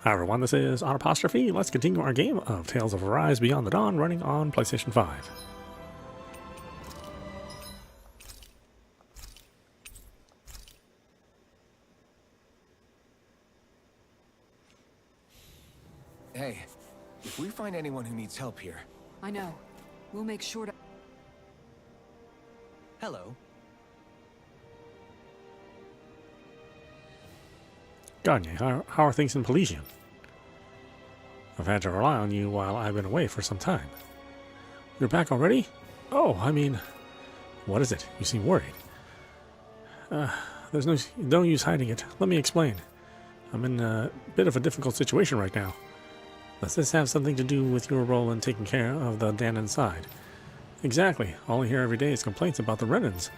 Hi everyone, this is audap. Let's continue our game of Tales of Arise Beyond the Dawn running on PlayStation 5. Hey, if we find anyone who needs help here... I know. We'll make sure to... Hello. Gagne, how are things in Pelesium? I've had to rely on you while I've been away for some time. You're back already? Oh, I mean... What is it? You seem worried. There's no use hiding it. Let me explain. I'm in a bit of a difficult situation right now. Does this have something to do with your role in taking care of the Dahnan side? Exactly. All I hear every day is complaints about the Renans.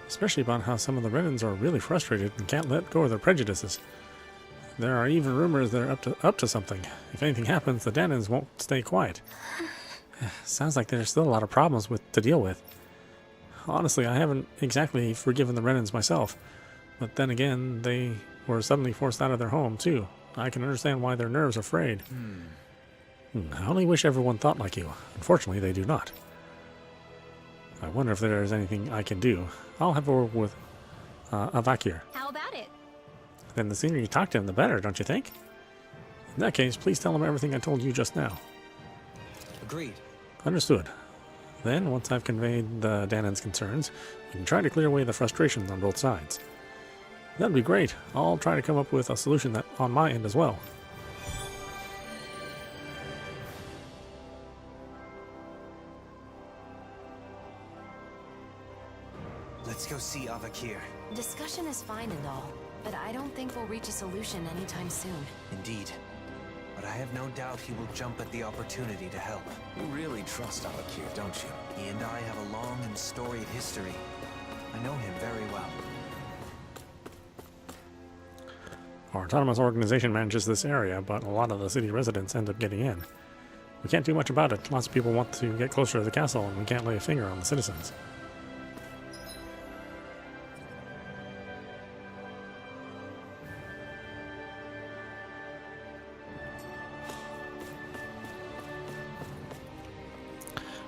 Especially about how some of the Renans are really frustrated and can't let go of their prejudices. There are even rumors they're up to something. If anything happens, the Dahnans won't stay quiet. Sounds like there's still a lot of problems to deal with. Honestly, I haven't exactly forgiven the Renans myself. But then again, they were suddenly forced out of their home, too. I can understand why their nerves are frayed. I only wish everyone thought like you. Unfortunately, they do not. I wonder if there's anything I can do. I'll have a word with Avakir. How about it? Then the sooner you talk to him, the better, don't you think? In that case, please tell him everything I told you just now. Agreed. Understood. Then, once I've conveyed the Dahnan's concerns, we can try to clear away the frustrations on both sides. That'd be great. I'll try to come up with a solution that on my end as well. Let's go see Avakir. Discussion is fine and all, but I don't think we'll reach a solution anytime soon. Indeed. But I have no doubt he will jump at the opportunity to help. You really trust Avakir, don't you? He and I have a long and storied history. I know him very well. Our autonomous organization manages this area, but a lot of the city residents end up getting in. We can't do much about it. Lots of people want to get closer to the castle, and we can't lay a finger on the citizens.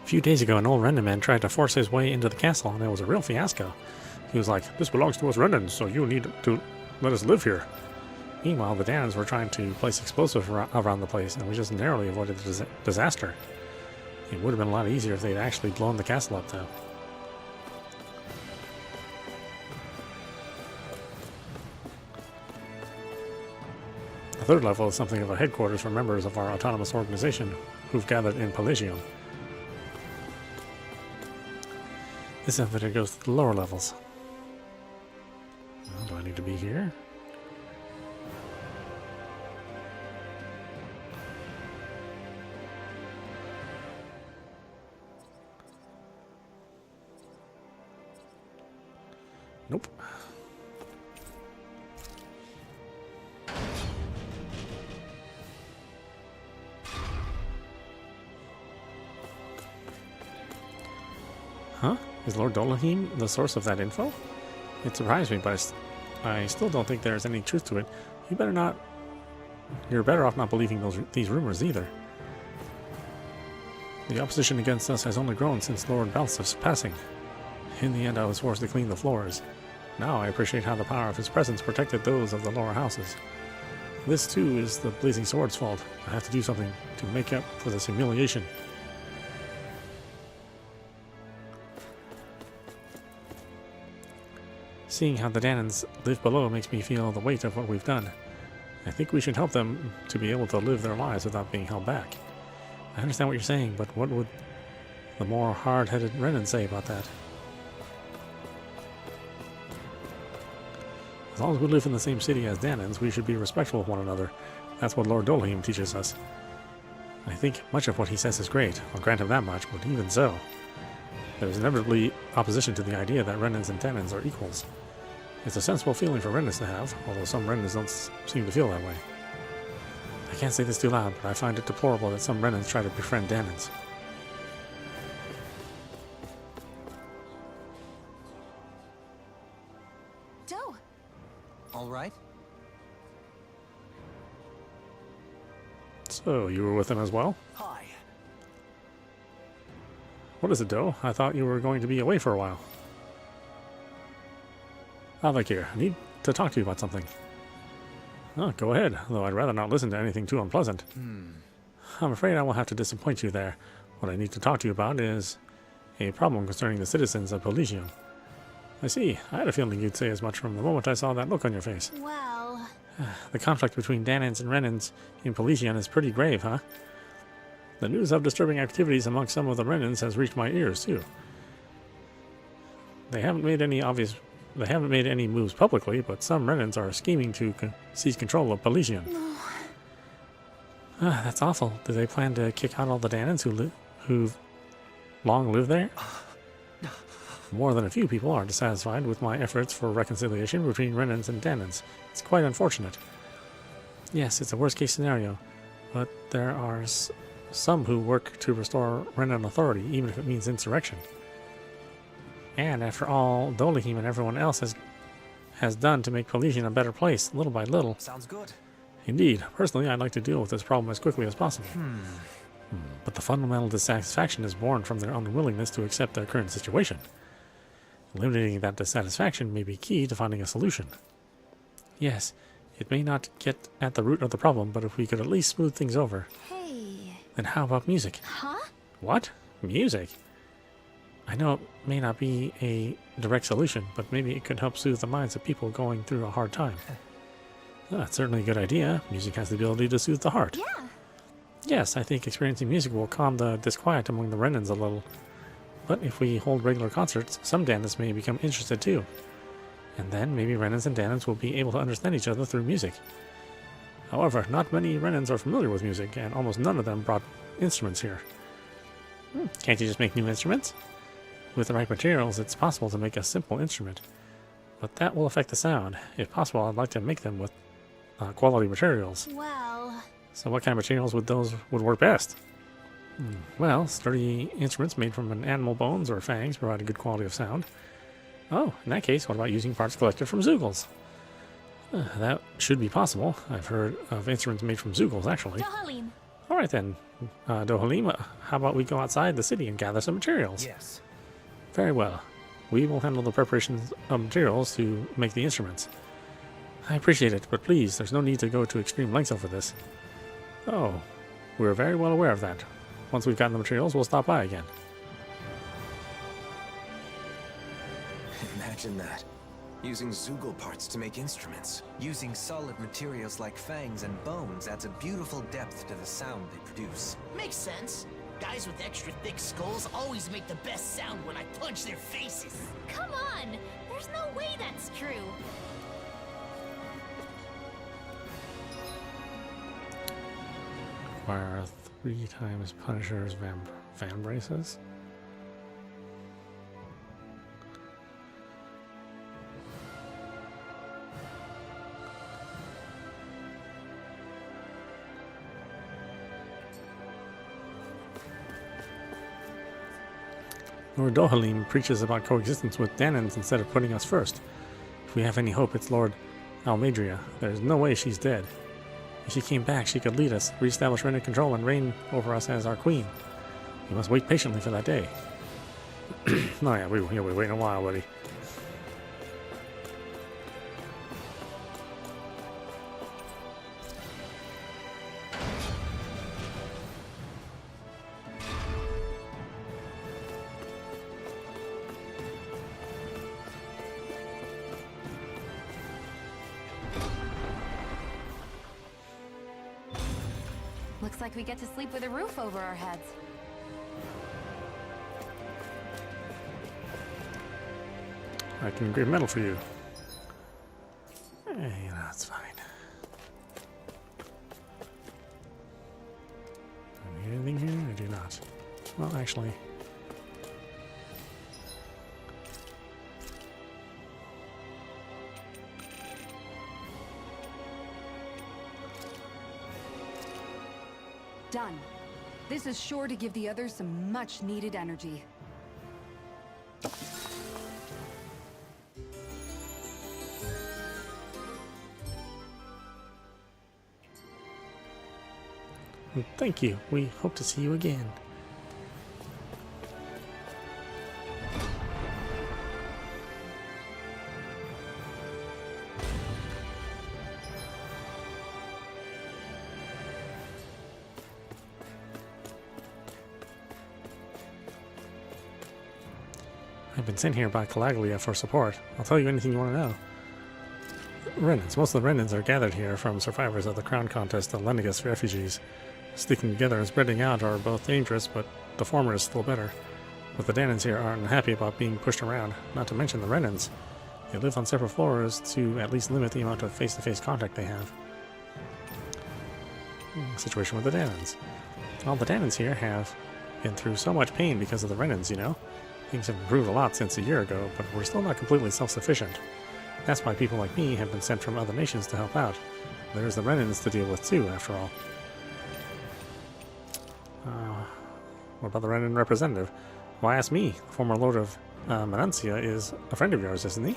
A few days ago, an old Renan man tried to force his way into the castle, and it was a real fiasco. He was like, "This belongs to us Renans, so you need to let us live here." Meanwhile, the Dahnans were trying to place explosives around the place, and we just narrowly avoided the disaster. It would have been a lot easier if they'd actually blown the castle up, though. The third level is something of a headquarters for members of our autonomous organization who've gathered in Pelesium. This elevator goes to the lower levels. Well, do I need to be here? Nope. Huh? Is Lord Dolahim the source of that info? It surprised me, but I still don't think there's any truth to it. You're better off not believing these rumors either. The opposition against us has only grown since Lord Balsif's passing. In the end, I was forced to clean the floors. Now I appreciate how the power of his presence protected those of the lower houses. This, too, is the Blazing Sword's fault. I have to do something to make up for this humiliation. Seeing how the Dahnans live below makes me feel the weight of what we've done. I think we should help them to be able to live their lives without being held back. I understand what you're saying, but what would the more hard-headed Renan say about that? As long as we live in the same city as Dahnans, we should be respectful of one another. That's what Lord Dolahim teaches us. I think much of what he says is great. I'll grant him that much, but even so, there is inevitably opposition to the idea that Renans and Dahnans are equals. It's a sensible feeling for Renans to have, although some Renans don't seem to feel that way. I can't say this too loud, but I find it deplorable that some Renans try to befriend Dahnans. Doe! All right? So, you were with him as well? Hi. What is it, Doe? I thought you were going to be away for a while. Alvakir, I need to talk to you about something. Oh, go ahead, though I'd rather not listen to anything too unpleasant. I'm afraid I will have to disappoint you there. What I need to talk to you about is a problem concerning the citizens of Pelisium. I see. I had a feeling you'd say as much from the moment I saw that look on your face. Well... The conflict between Dahnans and Renans in Pelisium is pretty grave, huh? The news of disturbing activities among some of the Renans has reached my ears, too. They haven't made any moves publicly, but some Renans are scheming to seize control of Pelisium. That's awful. Do they plan to kick out all the Dahnans who've long lived there? More than a few people are dissatisfied with my efforts for reconciliation between Renans and Dahnans. It's quite unfortunate. Yes, it's a worst-case scenario, but there are some who work to restore Renan authority, even if it means insurrection. And after all, Dolahim and everyone else has done to make Pelisium a better place, little by little. Sounds good. Indeed. Personally, I'd like to deal with this problem as quickly as possible. But the fundamental dissatisfaction is born from their unwillingness to accept their current situation. Eliminating that dissatisfaction may be key to finding a solution. Yes, it may not get at the root of the problem, but if we could at least smooth things over. Hey... Then how about music? Huh? What? Music? I know it may not be a direct solution, but maybe it could help soothe the minds of people going through a hard time. That's certainly a good idea. Music has the ability to soothe the heart. Yeah. Yes, I think experiencing music will calm the disquiet among the Renans a little. But if we hold regular concerts, some Dahnans may become interested too. And then maybe Renans and Dahnans will be able to understand each other through music. However, not many Renans are familiar with music, and almost none of them brought instruments here. Can't you just make new instruments? With the right materials, it's possible to make a simple instrument. But that will affect the sound. If possible, I'd like to make them with quality materials. Well... So what kind of materials would work best? Well, sturdy instruments made from an animal bones or fangs provide a good quality of sound. Oh, in that case, what about using parts collected from Zeugles? That should be possible. I've heard of instruments made from Zeugles, actually. Dohalim. Alright then, Dohalim, how about we go outside the city and gather some materials? Yes. Very well. We will handle the preparations of materials to make the instruments. I appreciate it, but please, there's no need to go to extreme lengths over this. Oh, we're very well aware of that. Once we've gotten the materials, we'll stop by again. Imagine that. Using Zeugl parts to make instruments. Using solid materials like fangs and bones adds a beautiful depth to the sound they produce. Makes sense. Guys with extra thick skulls always make the best sound when I punch their faces. Come on! There's no way that's true. Acquire 3 times Punisher's Van Braces. Lord Dohalim preaches about coexistence with Dahnans instead of putting us first. If we have any hope, it's Lord Almadria. There's no way she's dead. If she came back, she could lead us, reestablish Renan control, and reign over us as our queen. We must wait patiently for that day. Oh yeah, we're waiting a while, buddy. Looks like we get to sleep with a roof over our heads. I can engrave metal for you. Hey, that's fine. Do I need anything here? I do not. Well, actually... Done. This is sure to give the others some much-needed energy. And thank you. We hope to see you again. I've been sent here by Calaglia for support. I'll tell you anything you want to know. Renans. Most of the Renans are gathered here from survivors of the crown contest of Lennigus refugees. Sticking together and spreading out are both dangerous, but the former is still better. But the Dahnans here aren't happy about being pushed around, not to mention the Renans. They live on separate floors to at least limit the amount of face-to-face contact they have. Situation with the Dahnans. All the Dahnans here have been through so much pain because of the Renans, you know? Things have improved a lot since a year ago, but we're still not completely self-sufficient. That's why people like me have been sent from other nations to help out. There's the Renans to deal with too, after all. What about the Renan representative? Why ask me? The former Lord of Menancia is a friend of yours, isn't he?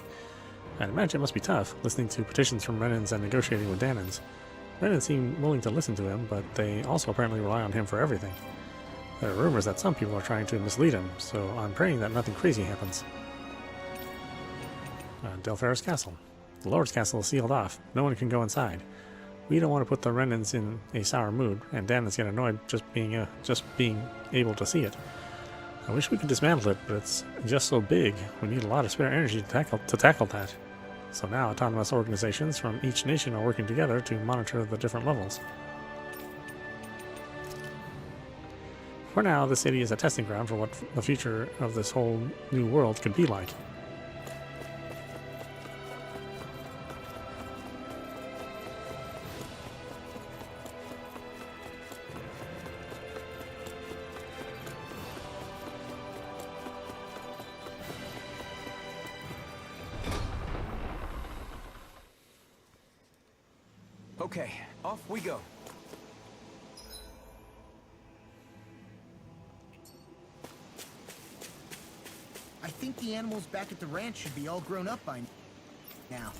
I'd imagine it must be tough, listening to petitions from Renans and negotiating with Dahnans. Renans seem willing to listen to him, but they also apparently rely on him for everything. There are rumors that some people are trying to mislead him, so I'm praying that nothing crazy happens. Delphara's castle. The Lord's castle is sealed off. No one can go inside. We don't want to put the Renans in a sour mood, and Dahnans get annoyed just being able to see it. I wish we could dismantle it, but it's just so big. We need a lot of spare energy to tackle that. So now autonomous organizations from each nation are working together to monitor the different levels. For now, the city is a testing ground for what the future of this whole new world could be like. Okay, off we go. I think the animals back at the ranch should be all grown up by now.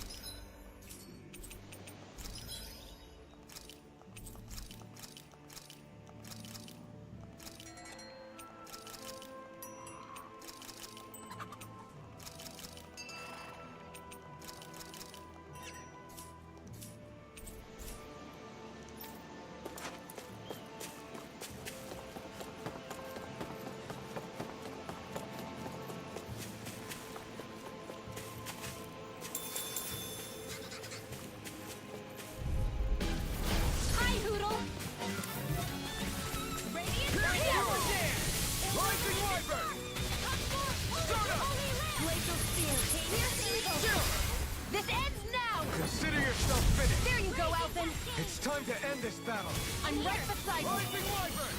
This ends now! Consider yourself finished. There you go, Alphen! It's time to end this battle. I'm right beside you! Rising Wyvern!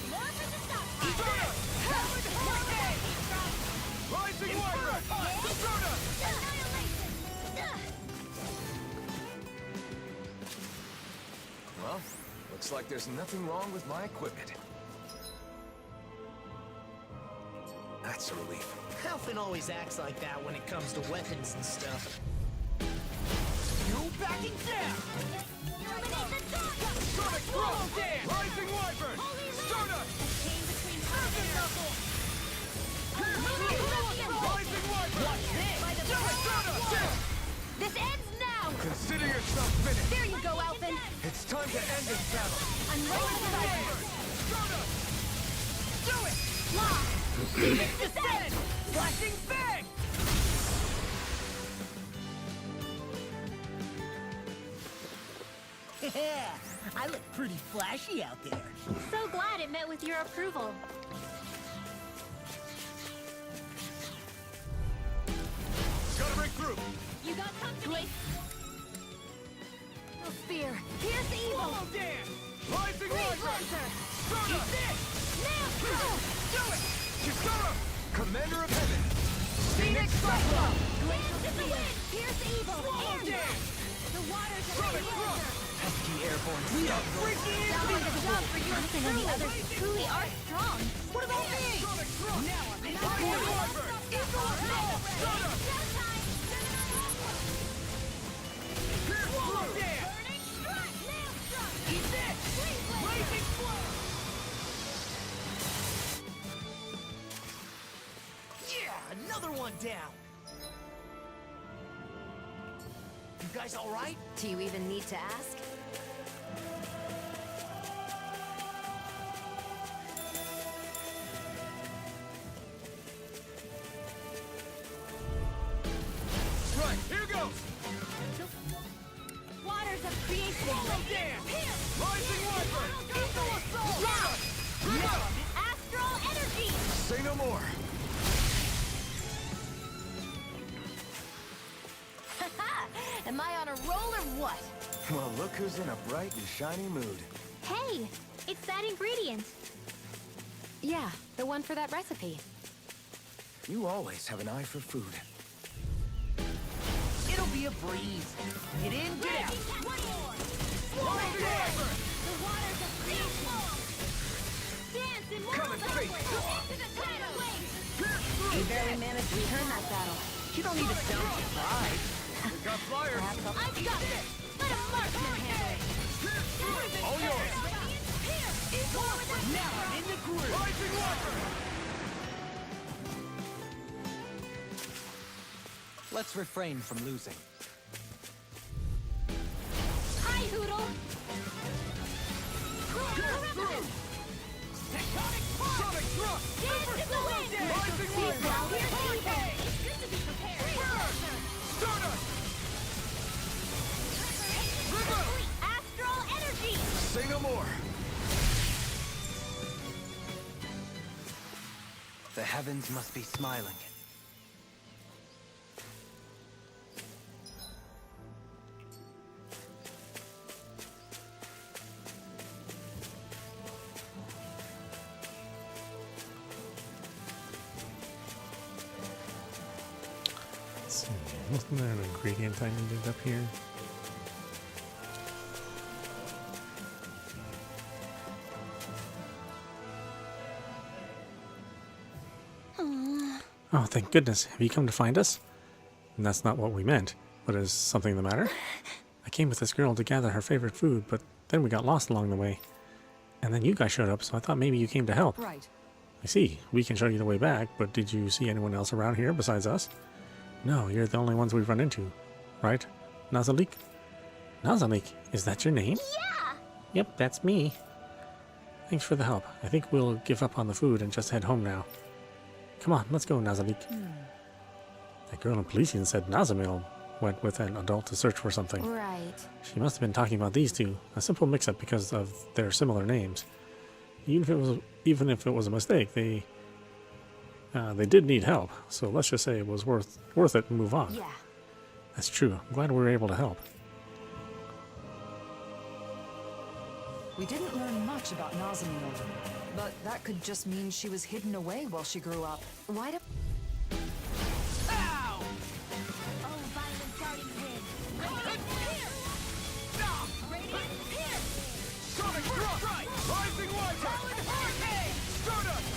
Eternal! Rising Wyvern! Well, looks like there's nothing wrong with my equipment. That's a relief. Alphen always acts like that when it comes to weapons and stuff. You backing down! Sonic Thrust! Rising Wyvern! Stardust! Rising Wyvern! This ends now! Consider yourself finished. There you go, Alphen! It's time to end this battle. I'm right beside you! Stardust! Do it! Lock! Descend! Flashing bang! Yeah, I look pretty flashy out there. So glad it met with your approval. Gotta break through. You got company! No spear! Pierce the evil! Rising Wyvern! Stardust! Do it! Kisara! Commander of Heaven! Phoenix Cyclone! Glacial spear! Pierce the evil! The waters of the answer! Pesky airborne We are scum. freaking Sounds like a job for you and Alphen and the others truly are strong. What about me? Sonic Thrust! Now I'm in Rising Wyvern! Stardust! Pierce through! Eat this! Blazing blow! Another one down. You guys all right? Do you even need to ask? Right, here goes. Waters of creation. Damn! Rising Wiper! Eagle Assault! Now, astral energy. Say no more. Am I on a roll or what? Well, look who's in a bright and shiny mood. Hey, it's that ingredient. Yeah, the one for that recipe. You always have an eye for food. It'll be a breeze. Get in, get out. One more. Rising Wiper! The waters of creation. Dance in Coming world straight. onward. Into the tidal wave. We barely managed to turn that battle. You don't need to sound surprised. We got flyers. I've got this. Let a marksman handle it. All yours. Now I'm in the groove. Rising Wiper! Let's refrain from losing. Hi, Hoodle. Tectonic punch! Sonic thrust! Dance in the wind. Rising See Wiper! now, here's evil. It's good to be prepared. Stardust! Astral energy. Say no more. The heavens must be smiling. Let's see, wasn't there an ingredient I needed up here? Oh, thank goodness. Have you come to find us? And that's not what we meant. But is something the matter? I came with this girl to gather her favorite food, but then we got lost along the way. And then you guys showed up, so I thought maybe you came to help. Right. I see. We can show you the way back, but did you see anyone else around here besides us? No, you're the only ones we've run into. Right? Nazalik? Nazalik? Is that your name? Yeah. Yep, that's me. Thanks for the help. I think we'll give up on the food and just head home now. Come on, let's go, Nazalik. That girl in Polician said Nazamil went with an adult to search for something. Right. She must have been talking about these two. A simple mix-up because of their similar names. Even if it was a mistake, they did need help. So let's just say it was worth it and move on. Yeah. That's true. I'm glad we were able to help. We didn't learn much about Nazamil, but that could just mean she was hidden away while she grew up. Why do... Ow! Oh, violent darting wind. Radiant pierce. Sonic thrust! Right! Rising Wiper! Hurricane! Stardust!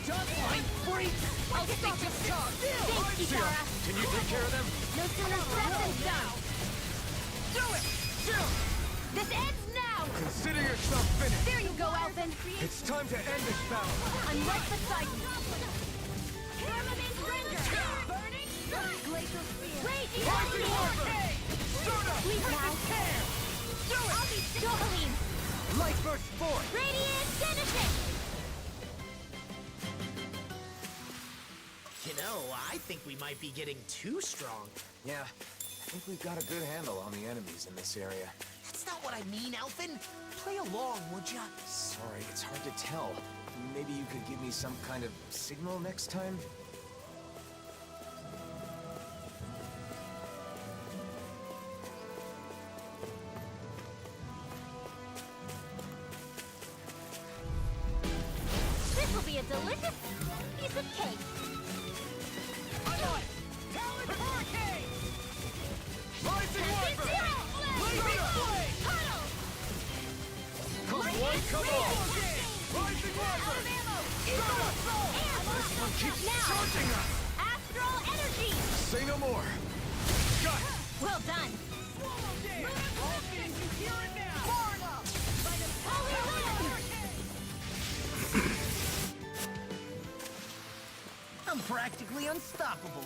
Just like freak! I'll stop this charge. Thanks, Kitara. Can you take care of them? No sooner said than done. Do it! Still! This ends now. Consider yourself finished. There you go, Alphen. It's time to end this battle. I'm right beside you. Thermite Ranger. Burning sun. Glacial spear. Raging Rising Wiper! Hurricane. Stardust! Leave now. Do it! I'll be Jolene. Light burst forth! Radiant finishing. You know, I think we might be getting too strong. Yeah, I think we've got a good handle on the enemies in this area. That's not what I mean, Alphen. Play along, would ya? Sorry, it's hard to tell. Maybe you could give me some kind of signal next time? This will be a delicious piece of cake. I know it! Talon Hurricane! Rising Wiper! Blazing Flame! Tunnel. Come one, come all! Rising Wiper! Eagle Assault! This one keeps charging us! Astral energy. Say no more! Got it! Well done. Swallow dance! All things you hear it now! Far enough! Holy land. practically unstoppable.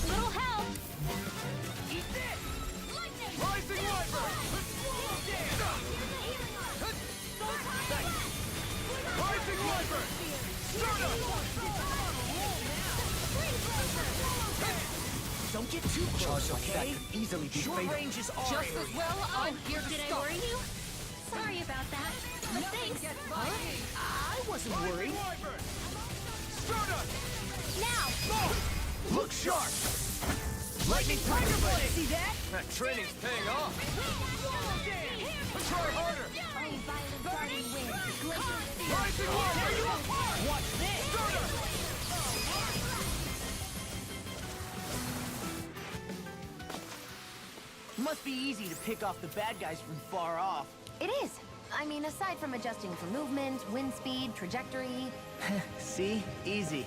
Little help! Eat this! Lightning! Rising Wyvern! Rising Wyvern! Start up! Don't get too close, okay? Easily be Short fatal. range is our Just area. as well, I'm here to Did I stop. worry you? Sorry about that. But thanks. I wasn't worried. Wyvern! Start up! Now! Look sharp! Lightning Tiger Blade! See that? That training's paying off. Try harder! Only violent guardian wins. Glacier Rising Wyvern! Watch this! Start up! Must be easy to pick off the bad guys from far off. It is. I mean, aside from adjusting for movement, wind speed, trajectory... See? Easy.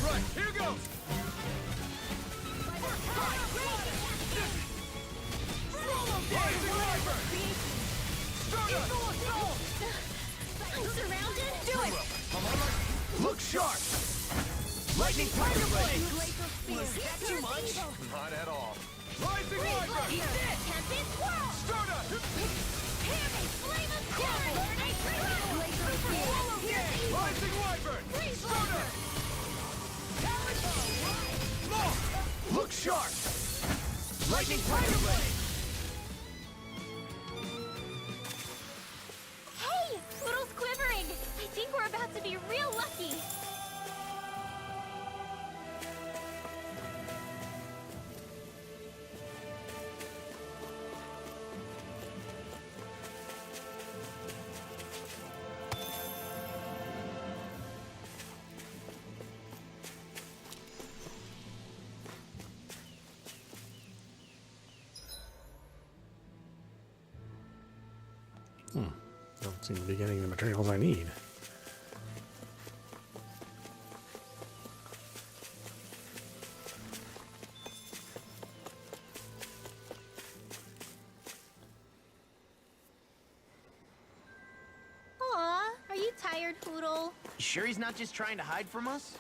Right, here goes! Rising Wyvern! Start up! I'm surrounded. Do it! Look sharp! Lightning Tiger Blade! Was that too much? Not at all. Rising Wyvern! Tempest swirl! Start up! Hear me! Flame of fury! Rising Wyvern! Start up! Look sharp! Lightning Tiger Blade! Hey! Poodle's quivering! I think we're about to be real lucky! Don't seem to be getting the materials I need. Aw, are you tired, Poodle? You sure he's not just trying to hide from us?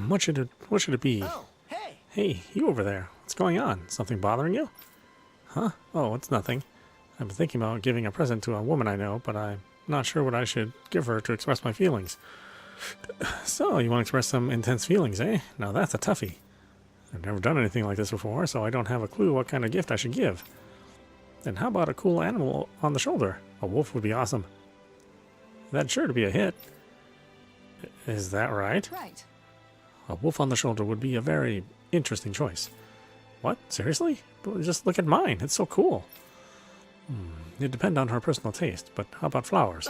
What should it be? Oh, hey! Hey, you over there. What's going on? Something bothering you? Huh? Oh, it's nothing. I've been thinking about giving a present to a woman I know, but I'm not sure what I should give her to express my feelings. So, you want to express some intense feelings, eh? Now that's a toughie. I've never done anything like this before, so I don't have a clue what kind of gift I should give. Then how about a cool animal on the shoulder? A wolf would be awesome. That's sure to be a hit. Is that right? Right. A wolf on the shoulder would be a very interesting choice. What? Seriously? Just look at mine. It's so cool. It'd depend on her personal taste, but how about flowers?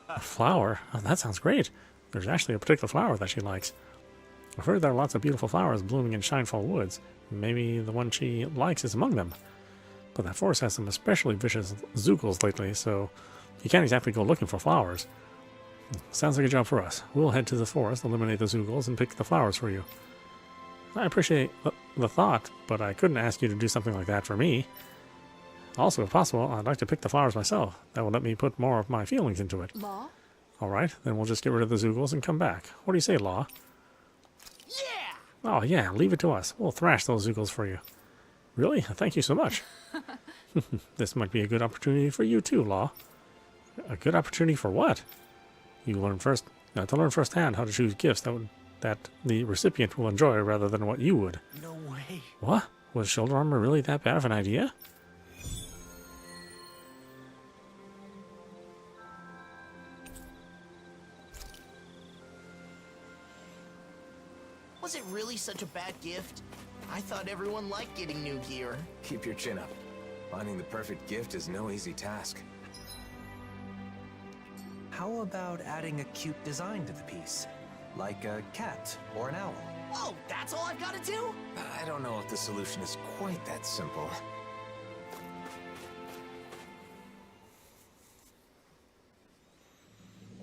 A flower? Oh, that sounds great. There's actually a particular flower that she likes. I've heard there are lots of beautiful flowers blooming in Shinefall Woods. Maybe the one she likes is among them. But that forest has some especially vicious zoogles lately, so you can't exactly go looking for flowers. Sounds like a job for us. We'll head to the forest, eliminate the zoogles, and pick the flowers for you. I appreciate the thought, but I couldn't ask you to do something like that for me. Also, if possible, I'd like to pick the flowers myself. That will let me put more of my feelings into it. Law? Alright, then we'll just get rid of the zoogles and come back. What do you say, Law? Yeah! Oh yeah, leave it to us. We'll thrash those zoogles for you. Really? Thank you so much. This might be a good opportunity for you too, Law. A good opportunity for what? You learn first to learn firsthand how to choose gifts that the recipient will enjoy rather than what you would. No way. What? Was shoulder armor really that bad of an idea? Was it really such a bad gift? I thought everyone liked getting new gear. Keep your chin up. Finding the perfect gift is no easy task. How about adding a cute design to the piece? Like a cat or an owl? Oh, that's all I've got to do? I don't know if the solution is quite that simple.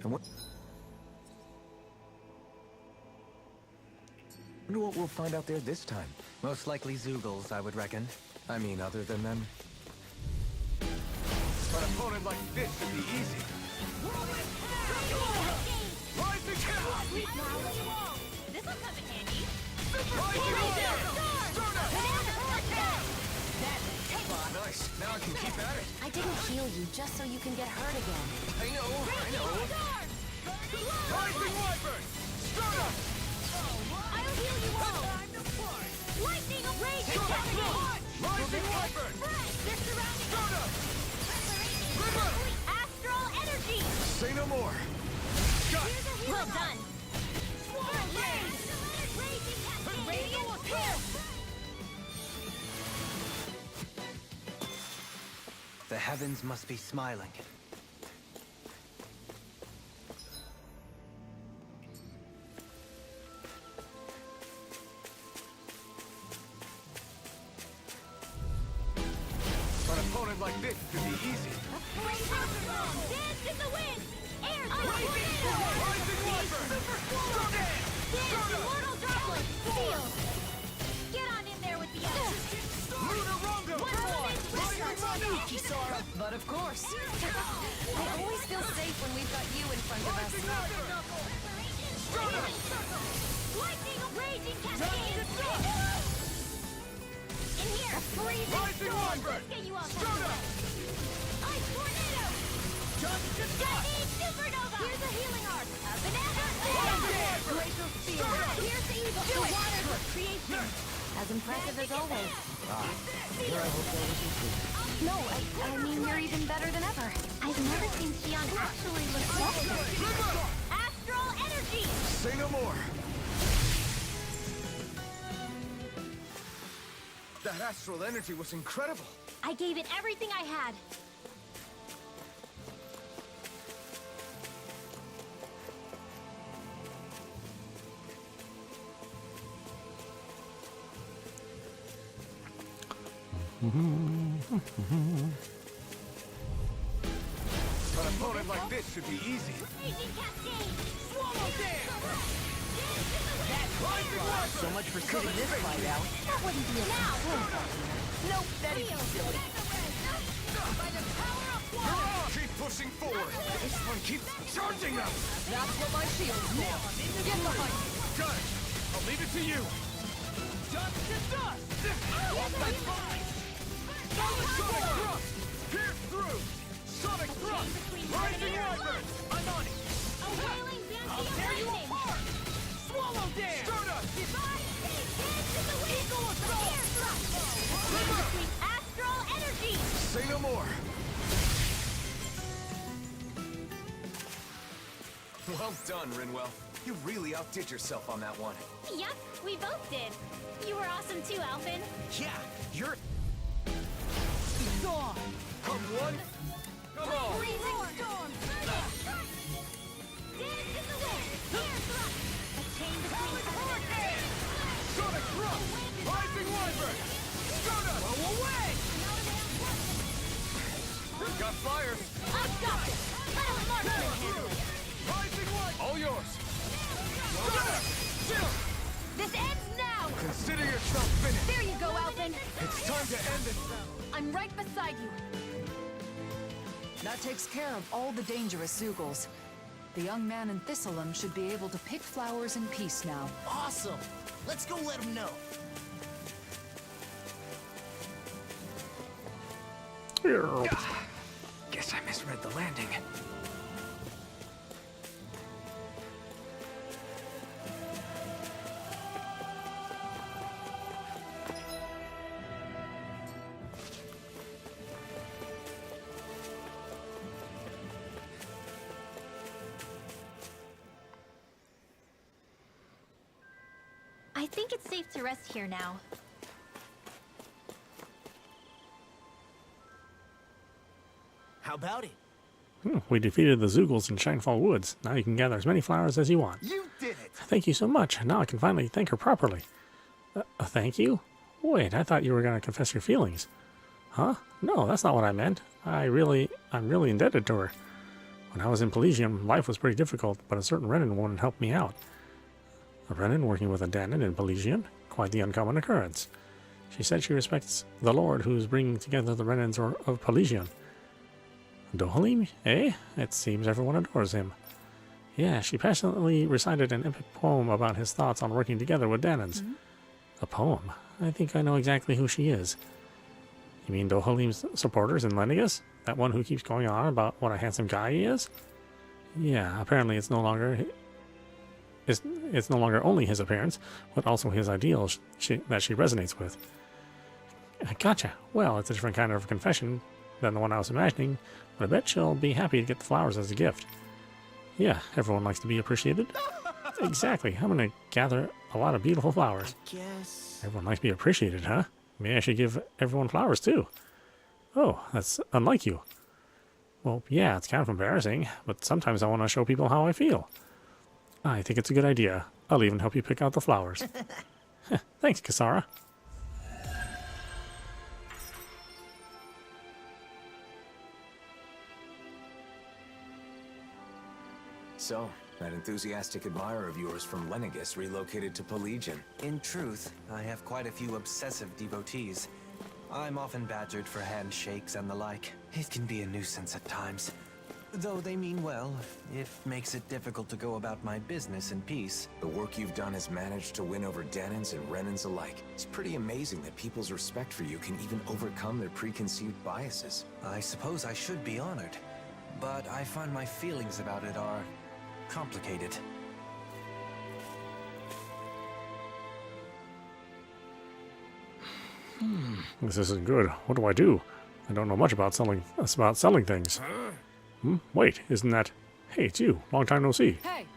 And what? Wonder what we'll find out there this time. Most likely Zoogles, I would reckon. I mean, other than them. An opponent like this should be easy. Rising Cat! This'll come in handy. Nice. Now I can keep at it. I didn't heal you just so you can get hurt again. I know. Rising Wyvern! Start up! I'll heal you all. Lightning rage cascade. Rising Wyvern! They're surrounding Start up! River! Astral energy. Say no more. Got it. Well done. Raging cascade. Radiant pierce. The heavens must be smiling. An opponent like this should be easy. Dance in the wind. Air Rising Wyvern! Dance immortal droplet. Seal. Get on in there with the others. Lunar Rondo! Sneaky Sora. But of course. I always feel safe when we've got you in front of us. Lightning raging cascade. In here, freezing Rising storm. Wyvern! Let's get you all Start up! Ice tornado. Lightning supernova. Here's a healing arc. A banana. Glacial spear. Here's the evil. The water for creation. As impressive as always. Here I hope that was true. No, I mean you're even better than ever. I've never seen Xion actually look better. Astral energy. Say no more. That astral energy was incredible. I gave it everything I had. An opponent like this should be easy. Raging cascade. Swallow dance! So much for sitting this fight out. That wouldn't be a Nope, that isn't silly. By the power of water. Keep pushing forward. This one keeps charging us. That's what my shield's for. Get behind me. Got it. I'll leave it to you. Dust to dust. That's fine. Sonic thrust. Pierce through. Sonic thrust. Rising Wyvern. I'm on it. A wailing banshee I'll of tear you lightning. apart. Swallow dance. Start up. Divine dance in the wind. Eagle assault. Air thrust. Between astral energy. Say no more. Well done, Rinwell. You really outdid yourself on that one. Yup, we both did. You were awesome too, Alphen. Yeah, you're... Come one, come all. Freezing storm. Dance in the wind. Air thrust. A chain between Sonic thrust. Rising Wyvern. Start up. Go away. Got fire. I've got this. Let a marksman handle it. Rising Wyvern. All yours. Start up. Chill. This ends now. Consider yourself finished. There you go, Alphen. It's time to end this battle. I'm right beside you. That takes care of all the dangerous Zoogles. The young man in Thistleum should be able to pick flowers in peace now. Awesome. Let's go let him know. Guess I misread the landing. I think it's safe to rest here now. How about it? We defeated the Zoogles in Shinefall Woods. Now you can gather as many flowers as you want. You did it! Thank you so much. Now I can finally thank her properly. Thank you? Wait, I thought you were going to confess your feelings. Huh? No, that's not what I meant. I'm really indebted to her. When I was in Pelesium, life was pretty difficult, but a certain Renan woman helped me out. A Renan working with a Dahnan in Pelesium? Quite the uncommon occurrence. She said she respects the Lord who's bringing together the Renans of Pelesium. Dohalim? Eh? It seems everyone adores him. Yeah, she passionately recited an epic poem about his thoughts on working together with Dahnans. A poem? I think I know exactly who she is. You mean Dohalim's supporters in Lenegus? That one who keeps going on about what a handsome guy he is? Yeah, apparently it's no longer only his appearance, but also his ideals that she resonates with. Gotcha. Well, it's a different kind of confession than the one I was imagining, but I bet she'll be happy to get the flowers as a gift. Yeah, everyone likes to be appreciated. Exactly. I'm going to gather a lot of beautiful flowers. Guess. Everyone likes to be appreciated, huh? Maybe I should give everyone flowers, too. Oh, that's unlike you. Well, yeah, it's kind of embarrassing, but sometimes I want to show people how I feel. I think it's a good idea. I'll even help you pick out the flowers. Thanks, Kasara. So, that enthusiastic admirer of yours from Lenegus relocated to Pelesium. In truth, I have quite a few obsessive devotees. I'm often badgered for handshakes and the like. It can be a nuisance at times. Though they mean well, it makes it difficult to go about my business in peace. The work you've done has managed to win over Dahnans and Renans alike. It's pretty amazing that people's respect for you can even overcome their preconceived biases. I suppose I should be honored, but I find my feelings about it are complicated. This isn't good. What do I do? I don't know much about selling things. Wait, isn't that... Hey, it's you. Long time no see. Hey!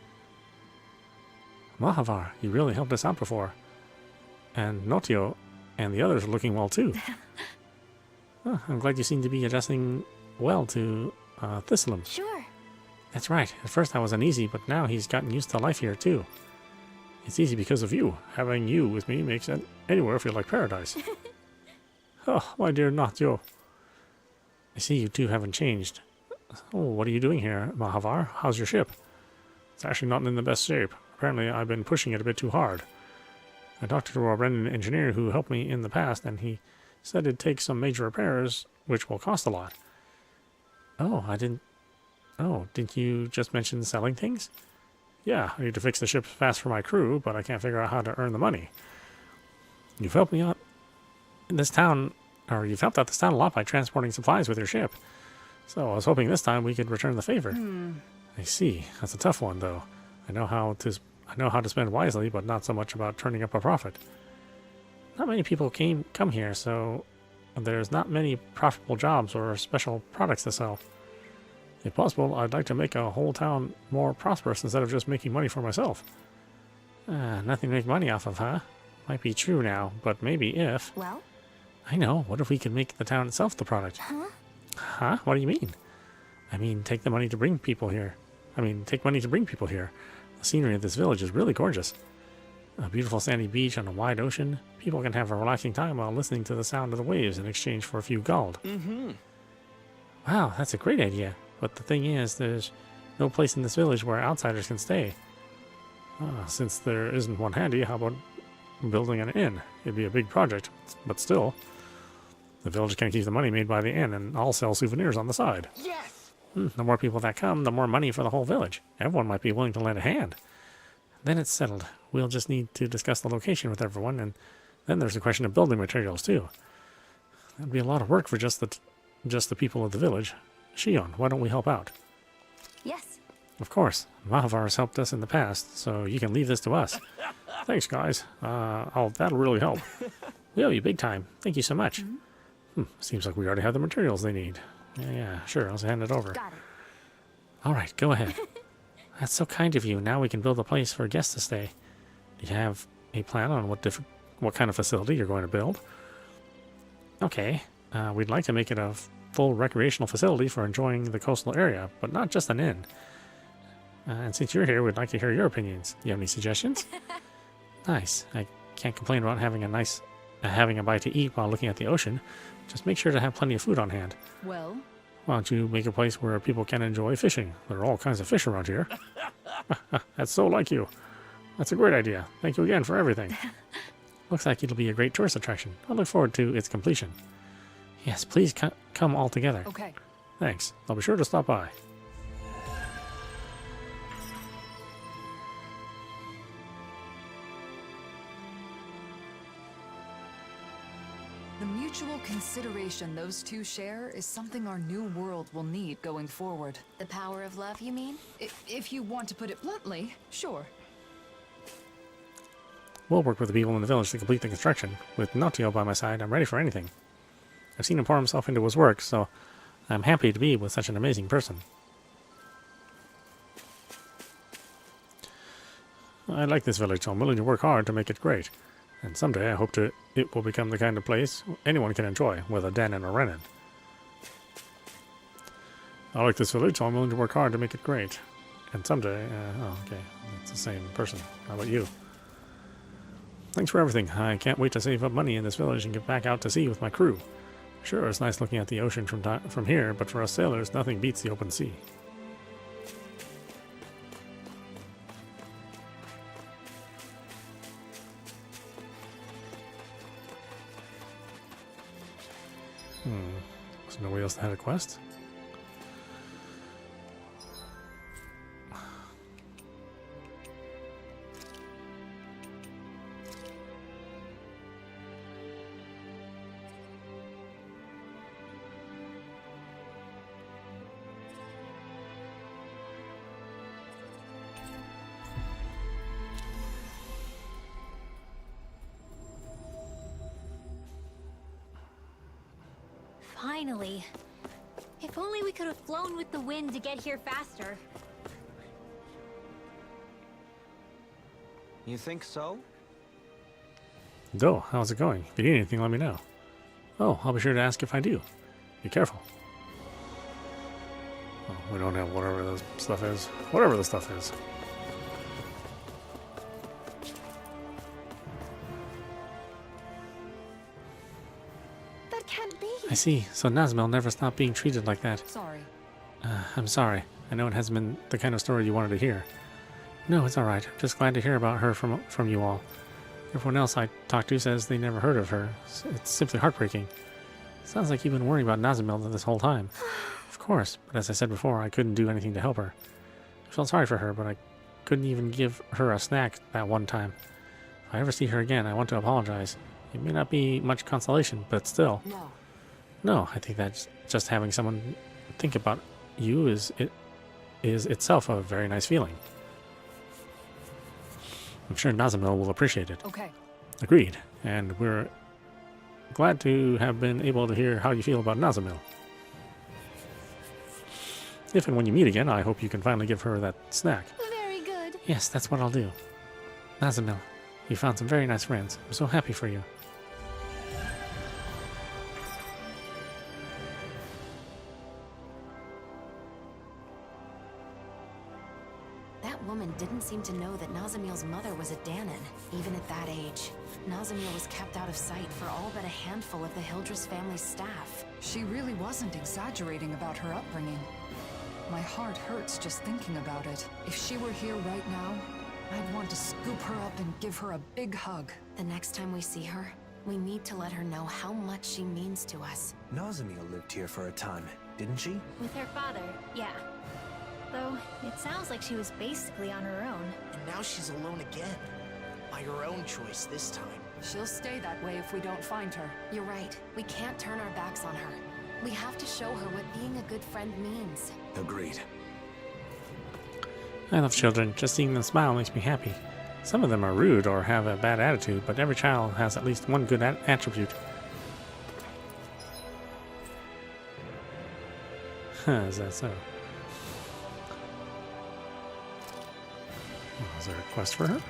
Mahavar, you really helped us out before. And Notio and the others are looking well, too. I'm glad you seem to be adjusting well to Thistleum. Sure. That's right. At first I was uneasy, but now he's gotten used to life here, too. It's easy because of you. Having you with me makes anywhere feel like paradise. Oh, my dear Notio. I see you two haven't changed. Oh, what are you doing here, Mahavar? How's your ship? It's actually not in the best shape. Apparently I've been pushing it a bit too hard. I talked to a Renan engineer who helped me in the past, and he said it'd take some major repairs, which will cost a lot. Oh, didn't you just mention selling things? Yeah, I need to fix the ship fast for my crew, but I can't figure out how to earn the money. You've helped me out in this town, or you've helped out this town a lot by transporting supplies with your ship. So I was hoping this time we could return the favor. I see. That's a tough one, though. I know how to spend wisely, but not so much about turning up a profit. Not many people come here, so there's not many profitable jobs or special products to sell. If possible, I'd like to make a whole town more prosperous instead of just making money for myself. Nothing to make money off of, huh? Might be true now, but maybe if... Well? I know. What if we could make the town itself the product? Huh? Huh? What do you mean? I mean, take money to bring people here. The scenery of this village is really gorgeous. A beautiful sandy beach on a wide ocean. People can have a relaxing time while listening to the sound of the waves in exchange for a few gold. Wow, that's a great idea. But the thing is, there's no place in this village where outsiders can stay. Since there isn't one handy, how about building an inn? It'd be a big project, but still. The village can keep the money made by the inn, and I'll sell souvenirs on the side. Yes! The more people that come, the more money for the whole village. Everyone might be willing to lend a hand. Then it's settled. We'll just need to discuss the location with everyone, and then there's the question of building materials, too. That'd be a lot of work for just just the people of the village. Shion, why don't we help out? Yes. Of course. Mahavar's helped us in the past, so you can leave this to us. Thanks, guys. That'll really help. We owe you big time. Thank you so much. Seems like we already have the materials they need. Yeah, sure. I'll hand it over. Got it. All right, go ahead. That's so kind of you. Now we can build a place for guests to stay. Do you have a plan on what kind of facility you're going to build? Okay. We'd like to make it a full recreational facility for enjoying the coastal area, but not just an inn. And since you're here, we'd like to hear your opinions. You have any suggestions? Nice. I can't complain about having a bite to eat while looking at the ocean. Just make sure to have plenty of food on hand. Well, Why don't you make a place where people can enjoy fishing? There are all kinds of fish around here. That's so like you. That's a great idea. Thank you again for everything. Looks like it'll be a great tourist attraction. I look forward to its completion. Yes, please come all together. okay. Thanks. I'll be sure to stop by. The mutual consideration those two share is something our new world will need going forward. The power of love, you mean? If you want to put it bluntly, sure. We'll work with the people in the village to complete the construction. With Nautio by my side, I'm ready for anything. I've seen him pour himself into his work, so I'm happy to be with such an amazing person. I like this village, so I'm willing to work hard to make it great. And someday I hope it will become the kind of place anyone can enjoy, whether Dahnan or Renan. I like this village, so I'm willing to work hard to make it great. And someday, okay, it's the same person. How about you? Thanks for everything. I can't wait to save up money in this village and get back out to sea with my crew. Sure, it's nice looking at the ocean from here, but for us sailors, nothing beats the open sea. Was nobody else that had a quest? Finally. If only we could have flown with the wind to get here faster. You think so? Do, how's it going? If you need anything, let me know. Oh, I'll be sure to ask if I do. Be careful. Oh, we don't have whatever the stuff is. Whatever the stuff is. That can't be. I see. So Nazamil never stopped being treated like that. Sorry. I'm sorry. I know it hasn't been the kind of story you wanted to hear. No, it's alright. I'm just glad to hear about her from you all. Everyone else I talked to says they never heard of her. It's simply heartbreaking. Sounds like you've been worrying about Nazamil this whole time. Of course, but as I said before, I couldn't do anything to help her. I felt sorry for her, but I couldn't even give her a snack that one time. If I ever see her again, I want to apologize. It may not be much consolation, but still. No. No, I think that just having someone think about you is itself a very nice feeling. I'm sure Nazamil will appreciate it. Okay. Agreed. And we're glad to have been able to hear how you feel about Nazamil. If and when you meet again, I hope you can finally give her that snack. Very good. Yes, that's what I'll do. Nazamil, you found some very nice friends. I'm so happy for you. That woman didn't seem to know that Nazamil's mother was a Dahnan, even at that age. Nazamil was kept out of sight for all but a handful of the Hildress family's staff. She really wasn't exaggerating about her upbringing. My heart hurts just thinking about it. If she were here right now, I'd want to scoop her up and give her a big hug. The next time we see her, we need to let her know how much she means to us. Nazamil lived here for a time, didn't she? With her father, yeah. Though, it sounds like she was basically on her own. And now she's alone again. By her own choice this time. She'll stay that way if we don't find her. You're right. We can't turn our backs on her. We have to show her what being a good friend means. Agreed. I love children. Just seeing them smile makes me happy. Some of them are rude or have a bad attitude, but every child has at least one good attribute. Is that so? Oh, is there a quest for her?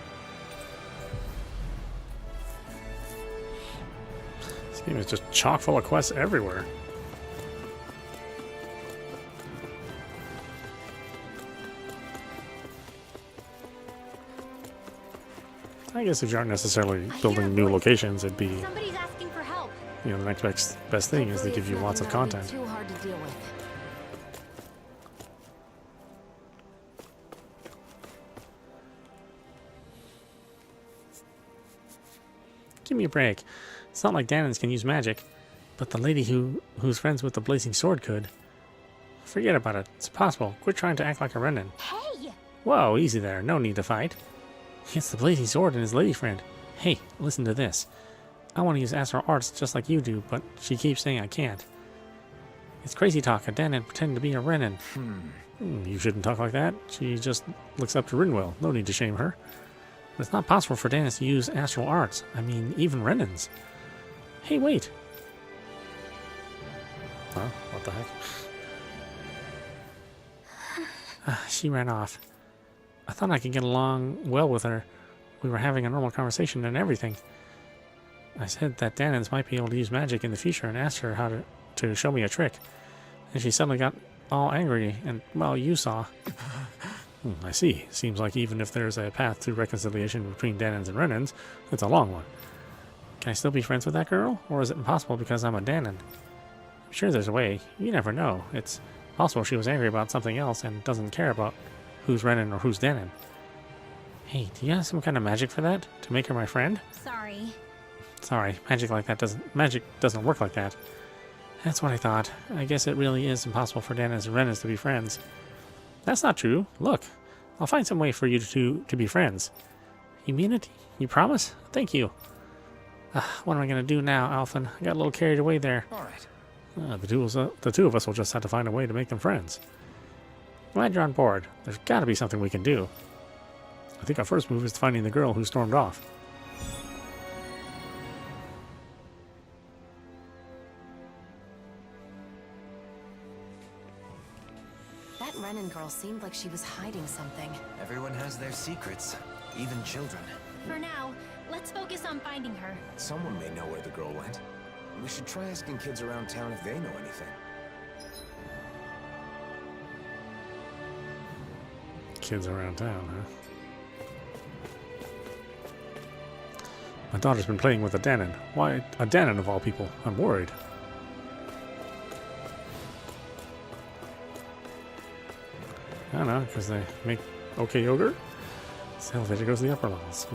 This game is just chock full of quests everywhere. I guess if you aren't necessarily building new locations, it'd be, Somebody's asking for help. you know, the next best thing is to give you lots of content. Too hard to deal with. Give me a break. It's not like Dahnans can use magic, but the lady who's friends with the blazing sword could. Forget about it. It's possible. Quit trying to act like a Renan. Hey! Whoa, easy there. No need to fight. It's the blazing sword and his lady friend. Hey, listen to this. I want to use astral arts just like you do, but she keeps saying I can't. It's crazy talk. A Dahnan pretending to be a Renan. You shouldn't talk like that. She just looks up to Rinwell. No need to shame her. But it's not possible for Dahnans to use astral arts. I mean, even Renans. Hey, wait. Huh? What the heck? She ran off. I thought I could get along well with her. We were having a normal conversation and everything. I said that Dahnans might be able to use magic in the future and asked her how to show me a trick. And she suddenly got all angry and, well, you saw. I see. Seems like even if there's a path to reconciliation between Dahnans and Renans, it's a long one. Can I still be friends with that girl? Or is it impossible because I'm a Dahnan? I'm sure there's a way. You never know. It's possible she was angry about something else and doesn't care about who's Renan or who's Dahnan. Hey, do you have some kind of magic for that? To make her my friend? Sorry. Sorry, magic doesn't work like that. That's what I thought. I guess it really is impossible for Dahnans and Renans to be friends. That's not true. Look, I'll find some way for you to be friends. You mean it? You promise? Thank you. What am I going to do now, Alphen? I got a little carried away there. All right. The two of us will just have to find a way to make them friends. Glad you're on board. There's got to be something we can do. I think our first move is finding the girl who stormed off. That Renan girl seemed like she was hiding something. Everyone has their secrets, even children. For now, let's focus on finding her. Someone may know where the girl went. We should try asking kids around town if they know anything. Kids around town, huh? My daughter's been playing with a Dahnan. Why a Dahnan of all people? I'm worried. I don't know, because they make okay yogurt. This elevator goes to the upper levels.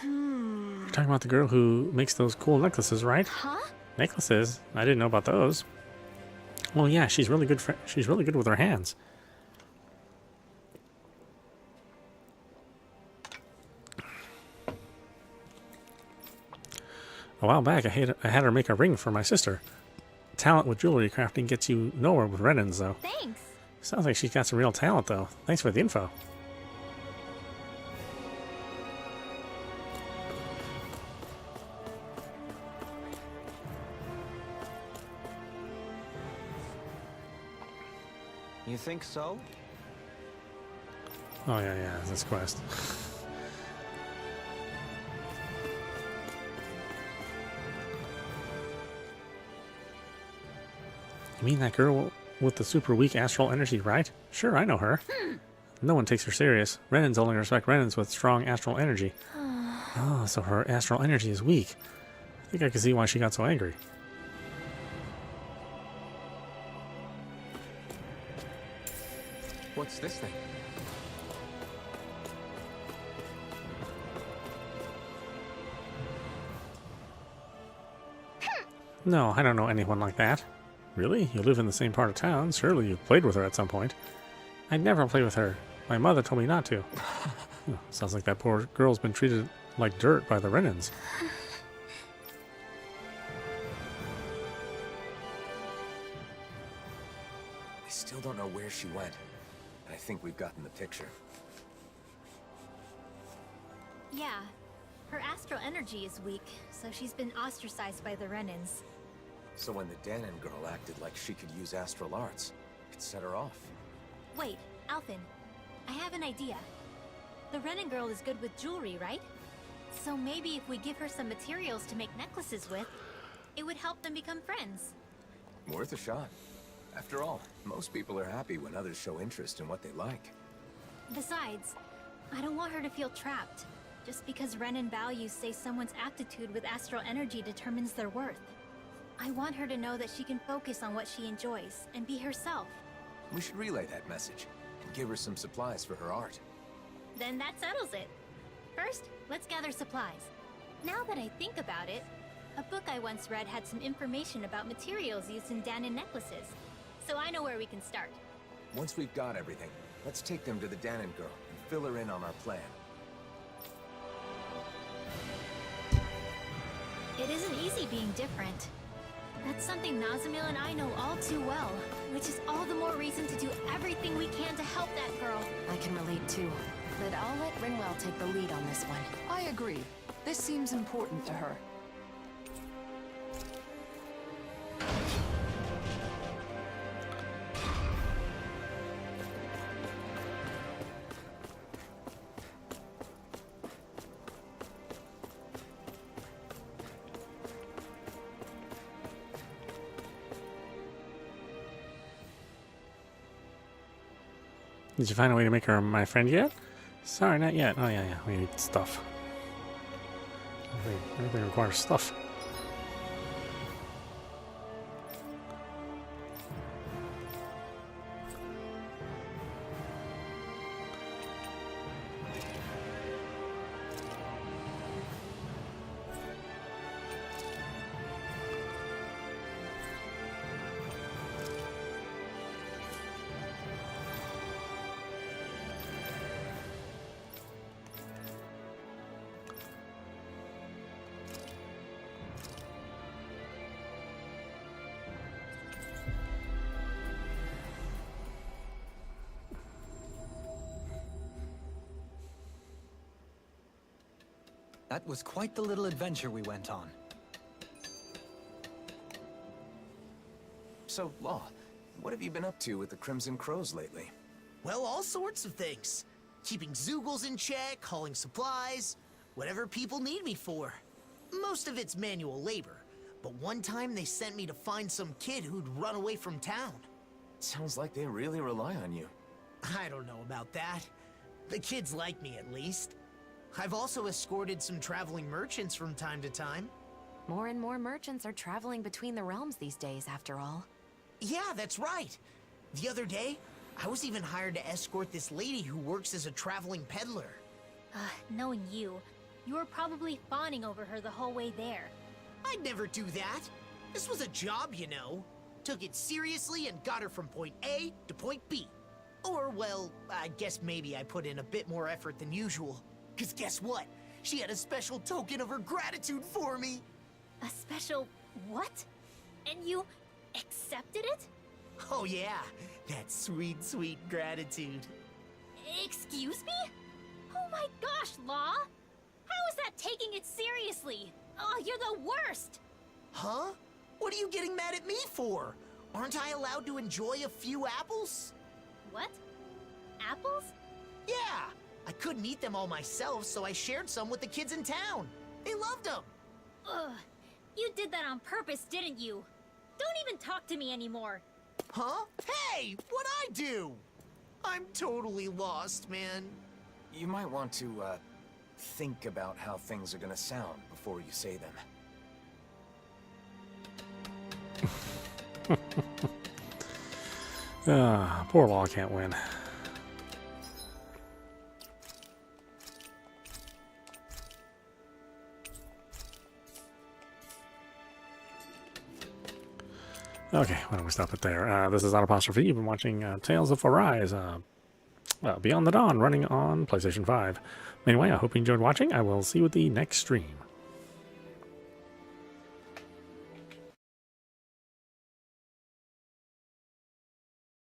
You're talking about the girl who makes those cool necklaces, right? Huh? Necklaces? I didn't know about those. Well, yeah, she's really good. She's really good with her hands. A while back, I had her make a ring for my sister. Talent with jewelry crafting gets you nowhere with Renans, though. Thanks. Sounds like she's got some real talent, though. Thanks for the info. You think so? Oh, yeah, this quest. You mean that girl with the super weak astral energy, right? Sure, I know her. No one takes her serious. Renans only respect Renans with strong astral energy. Oh, so her astral energy is weak. I think I can see why she got so angry. What's this thing? No, I don't know anyone like that. Really? You live in the same part of town. Surely you've played with her at some point. I'd never play with her. My mother told me not to. Oh, sounds like that poor girl's been treated like dirt by the Renans. We still don't know where she went. I think we've gotten the picture. Yeah. Her astral energy is weak, so she's been ostracized by the Renans. So when the Dahnan girl acted like she could use astral arts, it set her off. Wait, Alphen. I have an idea. The Renan girl is good with jewelry, right? So maybe if we give her some materials to make necklaces with, it would help them become friends. Worth a shot. After all, most people are happy when others show interest in what they like. Besides, I don't want her to feel trapped, just because Renan values say someone's aptitude with astral energy determines their worth. I want her to know that she can focus on what she enjoys and be herself. We should relay that message and give her some supplies for her art. Then that settles it. First, let's gather supplies. Now that I think about it, a book I once read had some information about materials used in Dahnan necklaces, so I know where we can start. Once we've got everything, let's take them to the Dahnan girl and fill her in on our plan. It isn't easy being different. That's something Nazamil and I know all too well, which is all the more reason to do everything we can to help that girl. I can relate too. But I'll let Ringwell take the lead on this one. I agree. This seems important to her. Did you find a way to make her my friend yet? Sorry, not yet. Oh, yeah. We need stuff. Everything requires stuff. That was quite the little adventure we went on. So, Law, what have you been up to with the Crimson Crows lately? Well, all sorts of things. Keeping Zoogles in check, hauling supplies, whatever people need me for. Most of it's manual labor, but one time they sent me to find some kid who'd run away from town. Sounds like they really rely on you. I don't know about that. The kids like me, at least. I've also escorted some traveling merchants from time to time. More and more merchants are traveling between the realms these days, after all. Yeah, that's right. The other day, I was even hired to escort this lady who works as a traveling peddler. Knowing you, you were probably fawning over her the whole way there. I'd never do that. This was a job, you know. Took it seriously and got her from point A to point B. Or, well, I guess maybe I put in a bit more effort than usual. 'Cause guess what? She had a special token of her gratitude for me. A special what? And you accepted it? Oh yeah, that sweet, sweet gratitude. Excuse me? Oh my gosh, Law! How is that taking it seriously? Oh, you're the worst! Huh? What are you getting mad at me for? Aren't I allowed to enjoy a few apples? What? Apples? Yeah, I couldn't eat them all myself, so I shared some with the kids in town. They loved them. Ugh. You did that on purpose, didn't you? Don't even talk to me anymore. Huh? Hey, what'd I do? I'm totally lost, man. You might want to, think about how things are gonna sound before you say them. Poor Law can't win. Okay, why don't we stop it there? This is audap. You've been watching Tales of Arise, Beyond the Dawn, running on PlayStation 5. Anyway, I hope you enjoyed watching. I will see you at the next stream.